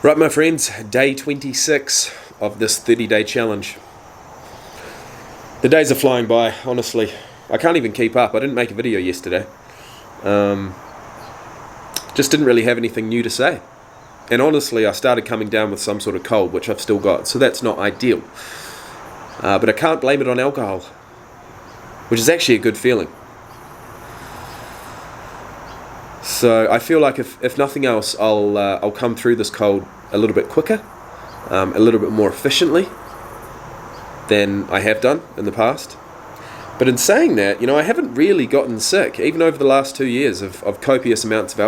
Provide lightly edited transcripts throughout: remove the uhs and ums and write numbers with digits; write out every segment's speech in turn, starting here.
Right, my friends, day 26 of this 30-day challenge. The days are flying by, honestly. I can't even keep up. I didn't make a video yesterday. Just didn't really have anything new to say. And honestly, I started coming down with some sort of cold, which I've still got, so that's not ideal. But I can't blame it on alcohol, which is actually a good feeling. So I feel like if nothing else, I'll come through this cold a little bit quicker, a little bit more efficiently than I have done in the past. But in saying that, I haven't really gotten sick, even over the last 2 years of copious amounts of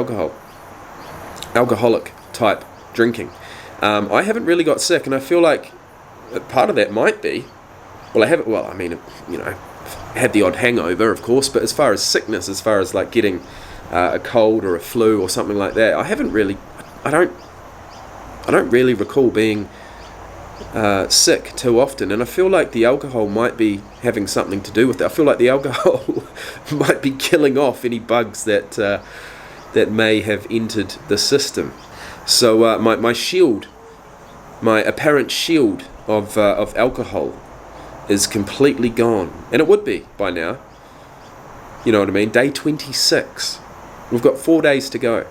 alcoholic type drinking. I haven't really got sick, and I feel like part of that might be, I had the odd hangover, of course, but as far as sickness, as far as like getting a cold or a flu or something like that, I don't really recall being sick too often, and I feel like the alcohol might be having something to do with that. I feel like the alcohol might be killing off any bugs that may have entered the system. So my shield, my apparent shield of alcohol is completely gone, and it would be by now. You know what I mean? Day 26. We've got 4 days to go.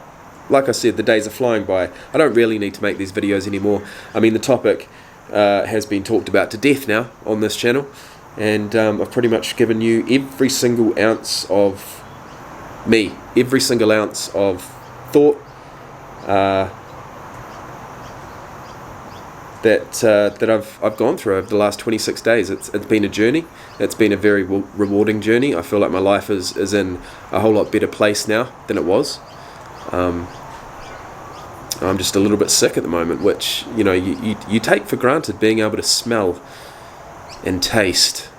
Like I said, the days are flying by. I don't really need to make these videos anymore. I mean, the topic has been talked about to death now on this channel, and I've pretty much given you every single ounce of me, every single ounce of thought that I've gone through over the last 26 days. It's been a journey. It's been a very rewarding journey. I feel like my life is in a whole lot better place now than it was. I'm just a little bit sick at the moment, which you take for granted, being able to smell and taste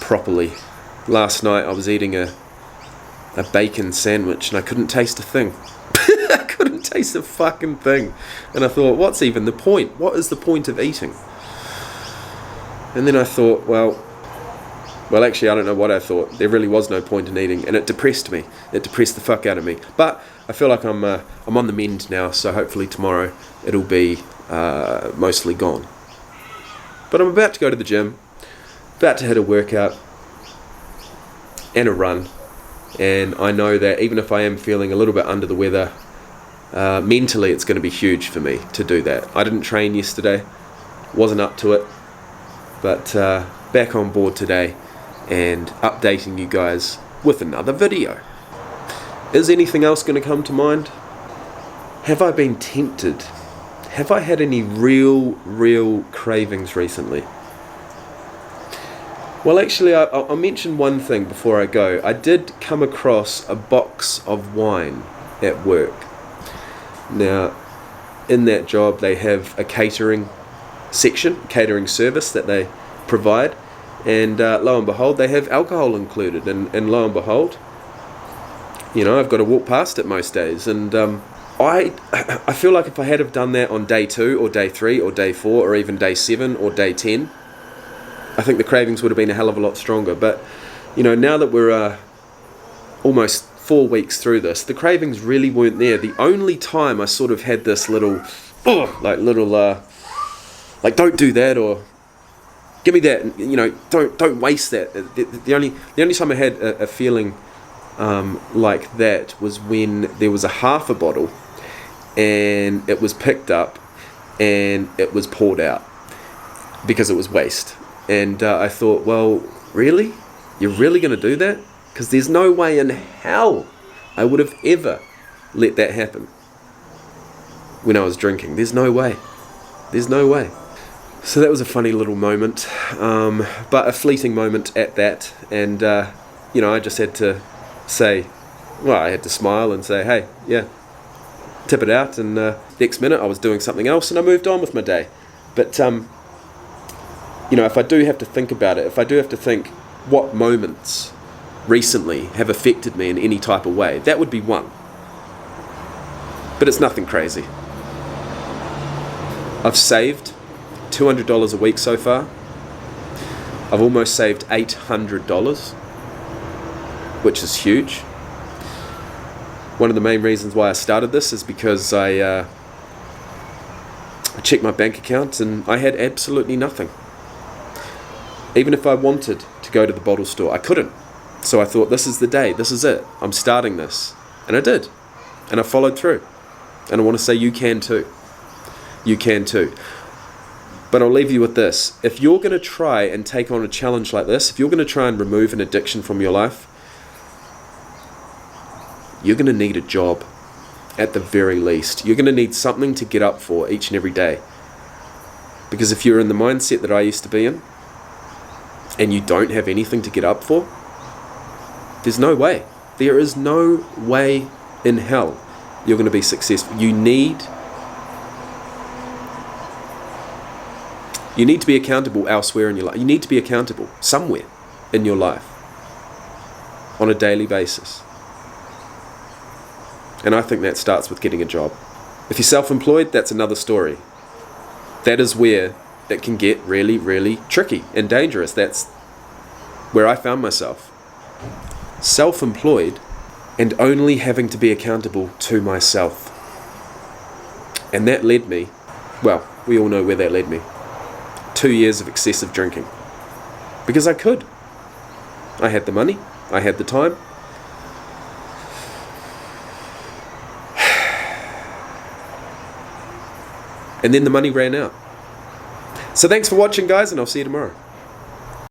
properly. Last night I was eating a bacon sandwich and I couldn't taste a thing. I couldn't taste a fucking thing. And I thought, what's even the point? What is the point of eating? And then I thought, well, actually, I don't know what I thought. There really was no point in eating, and it depressed me. It depressed the fuck out of me. But I feel like I'm on the mend now, so hopefully tomorrow it'll be mostly gone. But I'm about to go to the gym, about to hit a workout and a run, and I know that even if I am feeling a little bit under the weather, mentally it's going to be huge for me to do that. I didn't train yesterday, wasn't up to it, but back on board today and updating you guys with another video. Is anything else going to come to mind? Have I been tempted? Have I had any real cravings recently? Well, actually, I'll mention one thing before I go. I did come across a box of wine at work. Now, in that job, they have a catering section, catering service that they provide, and lo and behold, they have alcohol included, and lo and behold, I've got to walk past it most days, and I feel like if I had have done that on day 2 or day 3 or day 4 or even day 7 or day 10, I think the cravings would have been a hell of a lot stronger. But now that we're almost 4 weeks through this, the cravings really weren't there. The only time I sort of had this little don't do that, or give me that, don't waste that. The only time I had a feeling like that was when there was a half a bottle and it was picked up and it was poured out because it was waste. And I thought, well, really? You're really going to do that? Because there's no way in hell I would have ever let that happen when I was drinking. There's no way. There's no way. So that was a funny little moment, but a fleeting moment at that. And, I just had to I had to smile and say, hey, yeah, tip it out. And next minute I was doing something else and I moved on with my day. But, if I do have to think about it, if I do have to think what moments recently have affected me in any type of way, that would be one. But it's nothing crazy. I've saved $200 a week so far. I've almost saved $800, which is huge. One of the main reasons why I started this is because I checked my bank account and I had absolutely nothing. Even if I wanted to go to the bottle store, I couldn't. So I thought, this is the day, this is it, I'm starting this. And I did. And I followed through. And I want to say you can too. You can too. But I'll leave you with this. If you're going to try and take on a challenge like this, if you're going to try and remove an addiction from your life, you're going to need a job at the very least. You're going to need something to get up for each and every day. Because if you're in the mindset that I used to be in, and you don't have anything to get up for, there's no way. There is no way in hell you're going to be successful. You need to be accountable elsewhere in your life. You need to be accountable somewhere in your life on a daily basis. And I think that starts with getting a job. If you're self-employed, that's another story. That is where it can get really, really tricky and dangerous. That's where I found myself. Self-employed and only having to be accountable to myself. And that led me, well, we all know where that led me. 2 years of excessive drinking. Because I could. I had the money. I had the time. And then the money ran out. So thanks for watching, guys, and I'll see you tomorrow.